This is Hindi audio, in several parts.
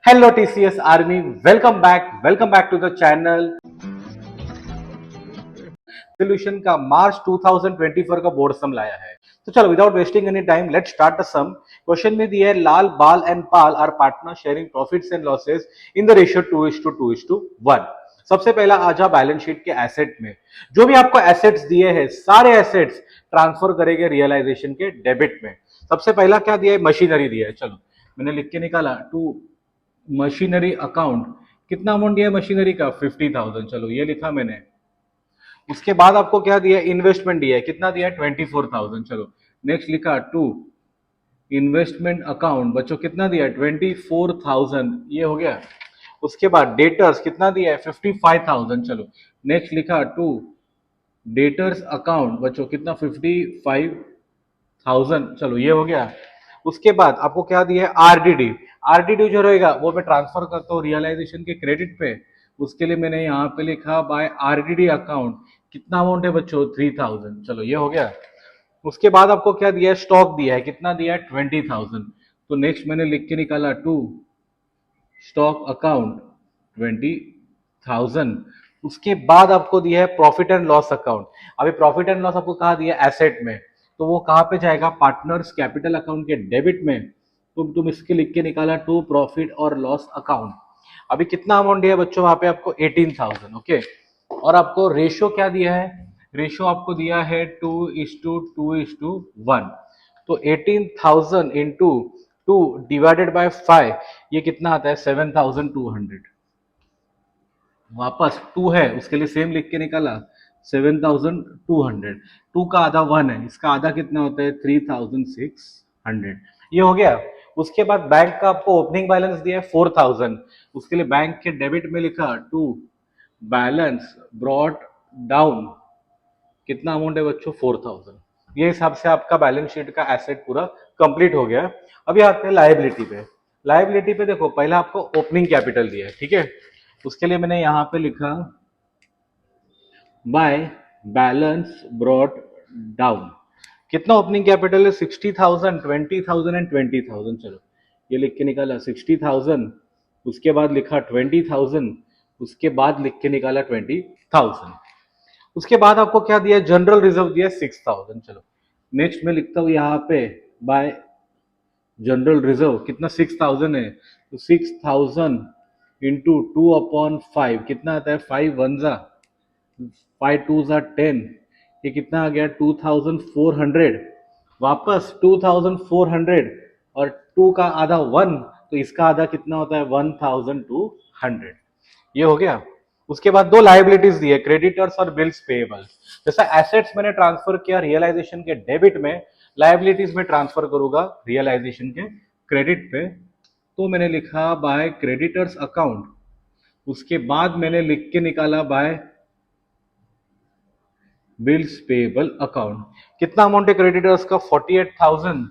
Hello TCS Army, welcome back to the channel. Solution का मार्च 2024 का बोर्ड सम लाया है। तो चलो without wasting any time let's start the sum. Question में दिया है Lal, Bal and Pal are partner sharing profits and losses in the ratio 2:1। सबसे पहला आ जाओ बैलेंस शीट के एसेट में। जो भी आपको एसेट्स दिए हैं सारे एसेट्स ट्रांसफर करेंगे रियलाइजेशन के डेबिट में। सबसे पहला क्या दिया है? मशीनरी दिया है। चलो मैंने लिख के निकाला टू मशीनरी अकाउंट। कितना अमाउंट दिया है मशीनरी का? 50,000। चलो ये लिखा मैंने। उसके बाद आपको क्या दिया है? इन्वेस्टमेंट दिया है। कितना दिया है? 24,000। चलो नेक्स्ट लिखा टू इन्वेस्टमेंट अकाउंट। बच्चों कितना दिया है? 24,000। ये हो गया। उसके बाद डेटर्स कितना दिया है? 55,000। चलो नेक्स्ट लिखा टू डेटर्स अकाउंट। बच्चों कितना? 55,000। चलो ये हो गया। उसके बाद आपको क्या दिया है? आरडीडी। आरडीडी जो रहेगा वो मैं ट्रांसफर करता हूँ रियलाइजेशन के क्रेडिट पे। उसके लिए मैंने यहाँ पे लिखा बाय आरडीडी अकाउंट। कितना अमाउंट है बच्चों? 3,000। चलो ये हो गया। उसके बाद आपको क्या दिया है? स्टॉक दिया है। कितना दिया है? 20,000। तो नेक्स्ट मैंने लिख के निकाला टू स्टॉक अकाउंट 20,000। उसके बाद आपको दिया है प्रॉफिट एंड लॉस अकाउंट। अभी प्रॉफिट एंड लॉस आपको कहा दिया है? एसेट में। तो वो कहाँ पे जाएगा? पार्टनर्स कैपिटल अकाउंट के डेबिट में। तुम इसके लिख के निकाला टू प्रॉफिट और लॉस अकाउंट। अभी कितना अमाउंट दिया है बच्चों? वहां पे आपको 18,000। ओके। और आपको रेशियो क्या दिया है? रेशियो आपको दिया है 2:2:1। तो 18,000 इंटू 2 डिवाइडेड बाय 5, ये कितना आता है? 7,200। वापस 2 है उसके लिए सेम लिख के निकाला 7,200। 2 का आधा 1 है, इसका आधा कितना होता है? 3,600। ये हो गया। उसके बाद बैंक का आपको ओपनिंग बैलेंस दिया है 4,000। उसके लिए बैंक के डेबिट में लिखा टू बैलेंस ब्रॉट डाउन। कितना अमाउंट है बच्चों? 4,000। ये हिसाब से आपका बैलेंस शीट का एसेट पूरा कंप्लीट हो गया। अभी आते हैं लायबिलिटी पे। लायबिलिटी पे देखो पहला आपको ओपनिंग कैपिटल दिया है, ठीक है। उसके लिए मैंने यहां पे लिखा बाय बैलेंस ब्रॉट डाउन। कितना ओपनिंग कैपिटल है? 60,000, 20,000 एंड 20,000। चलो ये लिख के निकाला 60,000। उसके बाद लिखा 20,000। उसके बाद लिख के निकाला 20,000। उसके बाद आपको क्या दिया? जनरल रिजर्व दिया 6,000। चलो नेक्स्ट में लिखता हूं यहाँ पे बाय जनरल रिजर्व। कितना? 6,000 है तो 6,000 इंटू 2/5 कितना आता है? 5 1 5 2 10। ये कितना आ गया? 2,400। वापस 2,400 और 2 का आधा 1, तो इसका आधा कितना होता है? 1,200। ये हो गया। उसके बाद दो लाइबिलिटीज दी है, क्रेडिटर्स और बिल्स पेएबल। जैसा एसेट्स मैंने ट्रांसफर किया रियलाइजेशन के डेबिट में, लाइबिलिटीज में ट्रांसफर करूंगा रियलाइजेशन के क्रेडिट पे। तो मैंने लिखा बाय क्रेडिटर्स अकाउंट। उसके बाद मैंने लिख के निकाला बाय बिल्स पेएबल अकाउंट। कितना अमाउंट है क्रेडिटर्स का? 48,000।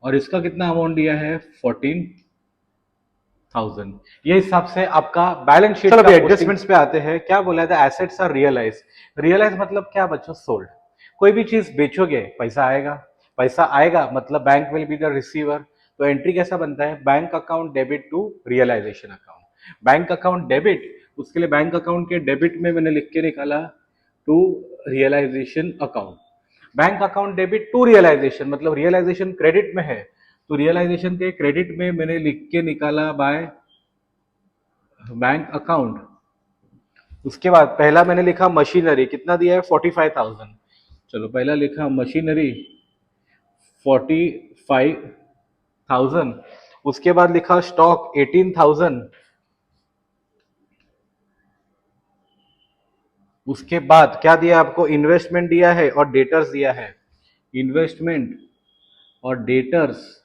और इसका कितना अमाउंट दिया है? 14,000। ये हिसाब से आपका बैलेंस शीट का एडजस्टमेंट्स पे आते हैं। क्या बोला था? Assets are realise. रियलाइज मतलब क्या बच्चों? सोल्ड। कोई भी चीज बेचोगे पैसा आएगा। पैसा आएगा मतलब bank will be the receiver. तो एंट्री कैसा बनता है? Bank account debit to realisation account. Bank account debit, उसके लिए बैंक अकाउंट के डेबिट में मैंने लिख के निकाला to realisation account. Bank account debit to realisation मतलब रियलाइजेशन क्रेडिट में है, तो रियलाइजेशन के क्रेडिट में मैंने लिख के निकाला बाय बैंक अकाउंट। उसके बाद पहला मैंने लिखा मशीनरी। कितना दिया है? 45,000। चलो पहला लिखा मशीनरी 45,000। उसके बाद लिखा स्टॉक 18,000। उसके बाद क्या दिया आपको? इन्वेस्टमेंट दिया है और डेटर्स दिया है। इन्वेस्टमेंट और डेटर्स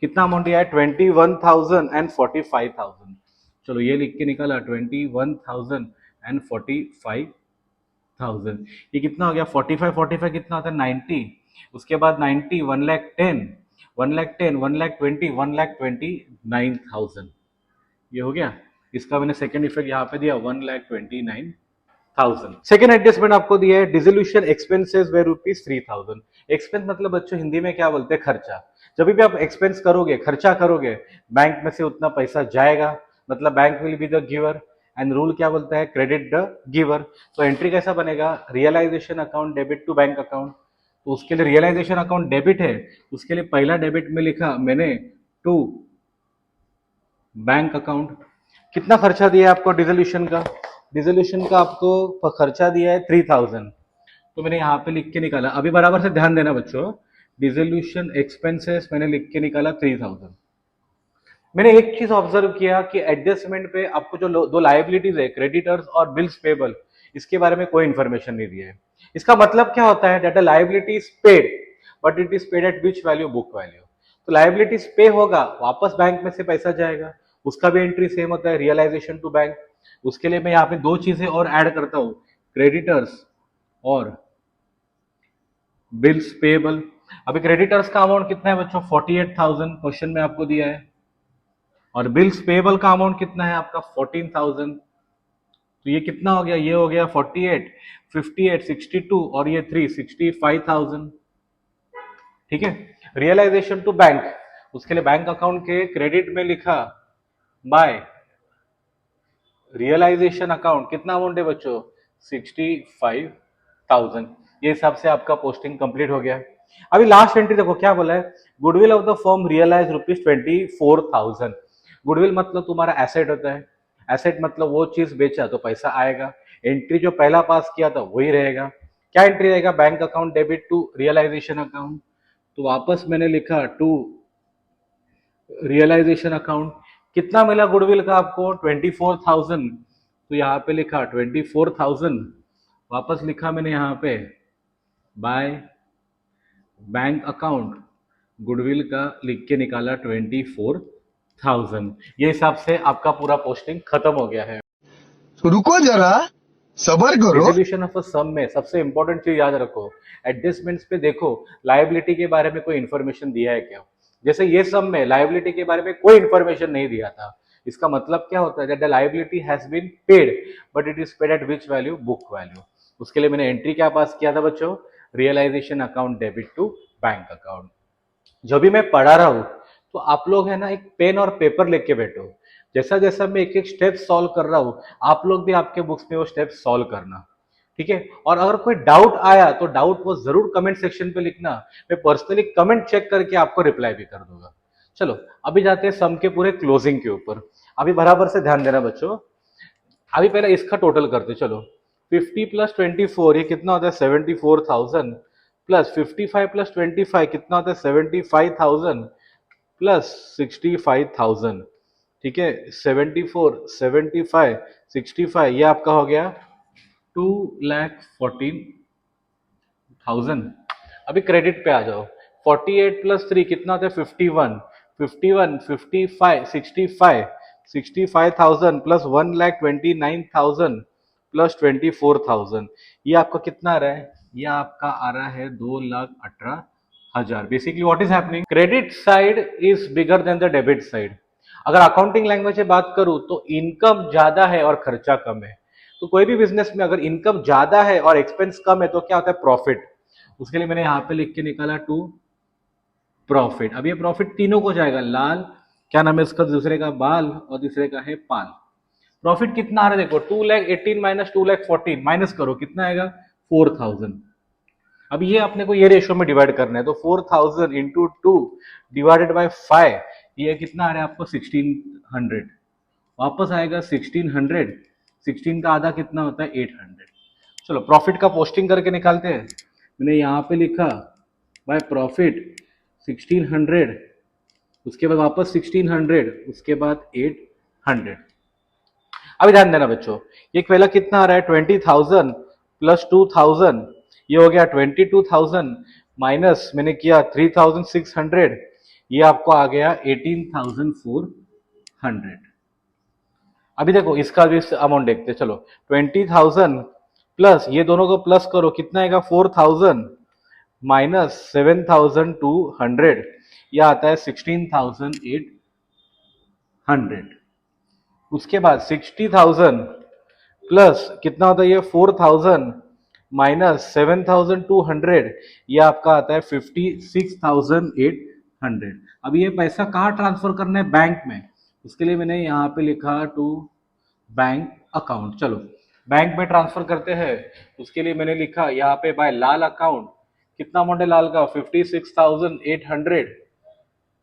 कितना अमाउंट दिया है? 21,000 एंड 45,000। चलो ये लिख के निकाला 21,000 एंड 45,000। ये कितना हो गया? 45 45 कितना होता है? 90। उसके बाद 90 1,10,000 1,10,000 1,20,000 1,29,000। ये हो गया। इसका मैंने सेकंड इफेक्ट यहाँ पे दिया 1,29,000। 1000। सेकेंड एडजस्टमेंट आपको दिया है डिसोल्यूशन एक्सपेंसेस वे ₹3000। एक्सपेंस मतलब बच्चों हिंदी में क्या बोलते हैं, खर्चा। जब भी आप एक्सपेंस करोगे, खर्चा करोगे, बैंक में से उतना पैसा जाएगा, मतलब bank will be the giver and rule क्या बोलता है, क्रेडिट द गिवर। तो एंट्री कैसा बनेगा, realisation account debit to bank account. तो उसके लिए रियलाइजेशन अकाउंट डेबिट है, उसके लिए पहला डेबिट में लिखा मैंने टू बैंक अकाउंट। कितना खर्चा दिया है आपको डिसोल्यूशन का, डिसोल्यूशन का आपको खर्चा दिया है 3000। तो मैंने यहाँ पे लिख के निकाला, अभी बराबर से ध्यान देना बच्चों, डिसोल्यूशन एक्सपेंसेस मैंने लिख के निकाला 3000। मैंने एक चीज ऑब्जर्व किया कि एडजस्टमेंट पे आपको जो दो लायबिलिटीज है, क्रेडिटर्स और बिल्स पेबल, इसके बारे में कोई इंफॉर्मेशन नहीं दिया है। इसका मतलब क्या होता है, that liability is paid but it is paid at which value, book value. तो लायबिलिटीज पे होगा, वापस बैंक में से पैसा जाएगा, उसका भी एंट्री सेम होता है, रियलाइजेशन टू बैंक। उसके लिए मैं यहाँ पे दो चीजें और ऐड करता हूँ, क्रेडिटर्स और बिल्स पेबल। अभी क्रेडिटर्स का अमाउंट कितना है बच्चों, 48,000 क्वेश्चन में आपको दिया है, और बिल्स पेबल का अमाउंट कितना है आपका 14,000। तो ये कितना हो गया, ये हो गया 48, 58, 62 और ये 3, 65,000। ठीक है। रियलाइजेशन टू बैंक, उसके लिए बैंक अकाउंट के क्रेडिट में लिखा बाय रियलाइजेशन अकाउंट, कितना अमाउंट है बच्चों 65,000। ये हिसाब से आपका पोस्टिंग कंप्लीट हो गया। अभी लास्ट एंट्री देखो क्या बोला है, goodwill of the firm realise ₹24,000। Goodwill मतलब तुम्हारा एसेट होता है, एसेट मतलब वो चीज बेचा तो पैसा आएगा। एंट्री जो पहला पास किया था वही रहेगा। क्या एंट्री रहेगा, bank account debit to realisation account. तो वापस मैंने लिखा टू रियलाइजेशन अकाउंट। कितना मिला गुडविल का आपको 24,000, तो यहाँ पे लिखा 24,000, वापस लिखा मैंने यहाँ पे बाय बैंक अकाउंट, गुडविल का लिख के निकाला 24,000। ये हिसाब से आपका पूरा पोस्टिंग खत्म हो गया है। तो रुको जरा, सबर करो। डिसोल्यूशन ऑफ अ सम में सबसे इंपॉर्टेंट चीज याद रखो, एडजस्टमेंट्स पे देखो लायबिलिटी के बारे में कोई इंफॉर्मेशन दिया है क्या। जैसे ये सम में लायबिलिटी के बारे में कोई इंफॉर्मेशन नहीं दिया था, इसका मतलब क्या होता है, that the liability has been paid but it is paid at which value, book value. उसके लिए मैंने एंट्री क्या पास किया था बच्चों, realisation account debit to bank account. जब भी मैं पढ़ा रहा हूं तो आप लोग है ना एक पेन और पेपर लेके बैठो, जैसा जैसा मैं एक एक स्टेप सॉल्व कर रहा हूं, आप लोग भी आपके बुक्स में वो स्टेप सॉल्व करना, ठीक है। और अगर कोई डाउट आया तो डाउट वो जरूर कमेंट सेक्शन पे लिखना, मैं पर्सनली कमेंट चेक करके आपको रिप्लाई भी कर दूंगा। चलो अभी जाते हैं सम के पूरे क्लोजिंग के ऊपर। अभी बराबर से ध्यान देना बच्चों, अभी पहले इसका टोटल करते चलो। 50 प्लस 24 ये कितना होता है 74,000, प्लस 55 प्लस 25 कितना होता है 75,000, प्लस 65,000। ठीक है, 74, 75, 65, ये आपका हो गया 2,14,000। अभी क्रेडिट पे आ जाओ, 48 प्लस 3 कितना होता है 51, 51, 55, 65, 65,000 प्लस 1,29,000 प्लस 24,000, ये आपका कितना आ रहा है, ये आपका आ रहा है 2,18,000। Basically what is happening, credit side is bigger than the debit side. अगर अकाउंटिंग लैंग्वेज में बात करूं तो इनकम ज्यादा है और खर्चा कम है। तो कोई भी बिजनेस में अगर इनकम ज्यादा है और एक्सपेंस कम है तो क्या होता है, प्रॉफिट। उसके लिए मैंने यहां पे लिख के निकाला टू प्रॉफिट। अब ये प्रॉफिट तीनों को जाएगा, लाल क्या नाम है इसका, दूसरे का बाल और तीसरे का है पाल। प्रॉफिट कितना आ रहा है देखो, 2,18,000 माइनस 2,14,000 माइनस करो कितना आएगा 4,000। अब ये अपने को ये रेशियो में डिवाइड करना है, तो 4,000 इंटू 2 डिवाइडेड बाय 5, ये कितना आ रहा है आपको 1,600। वापस आएगा 1,600, 16 का आधा कितना होता है 800। चलो प्रॉफिट का पोस्टिंग करके निकालते हैं। मैंने यहाँ पे लिखा बाय प्रॉफिट 1,600, उसके बाद वापस 1,600, उसके बाद 800। अभी ध्यान देना बच्चों, ये पहला कितना आ रहा है 20,000 प्लस 2,000, ये हो गया 22,000, माइनस मैंने किया 3,600, ये आपको आ गया 18,400। अभी देखो इसका भी अमाउंट देखते चलो, 20,000 प्लस ये दोनों को प्लस करो कितना आएगा 4,000, माइनस 7,200, यह आता है 16,800। उसके बाद 60,000 प्लस कितना होता है ये 4000 माइनस 7200, ये आपका आता है 56,800। अब ये पैसा कहाँ ट्रांसफर करना है? बैंक में। उसके लिए मैंने यहाँ पे लिखा टू बैंक अकाउंट। चलो बैंक में ट्रांसफर करते हैं। उसके लिए मैंने लिखा यहाँ पे बाय लाल अकाउंट। कितना अमाउंट है लाल का? 56,800।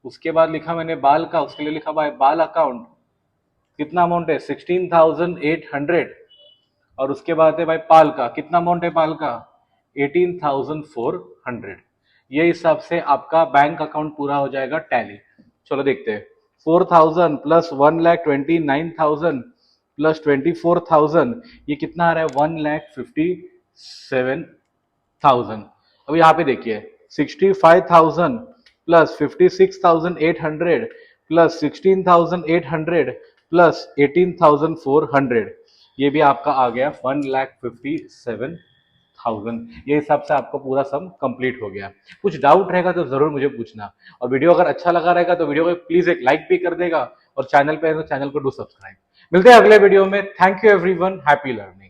उसके बाद लिखा मैंने बाल का, उसके लिए लिखा बाय बाल अकाउंट। कितना अमाउंट है? 16,800। और उसके बाद है भाई पाल का। कितना अमाउंट है पाल का? 18,400। ये हिसाब से आपका बैंक अकाउंट पूरा हो जाएगा टैली। चलो देखते हैं। 4,000 प्लस 1,29,000 प्लस 24,000, ये कितना आ रहा है? 1,57,000। अब यहाँ पे देखिए 65,000 प्लस 56,800 प्लस 16,800 प्लस 18,400, ये भी आपका आ गया 1,57,000। ये हिसाब से आपका पूरा सम कंप्लीट हो गया। कुछ डाउट रहेगा तो जरूर मुझे पूछना। और वीडियो अगर अच्छा लगा रहेगा तो वीडियो को प्लीज एक लाइक भी कर देगा, और चैनल पे है तो चैनल को डू सब्सक्राइब। मिलते हैं अगले वीडियो में। Thank you everyone, happy learning.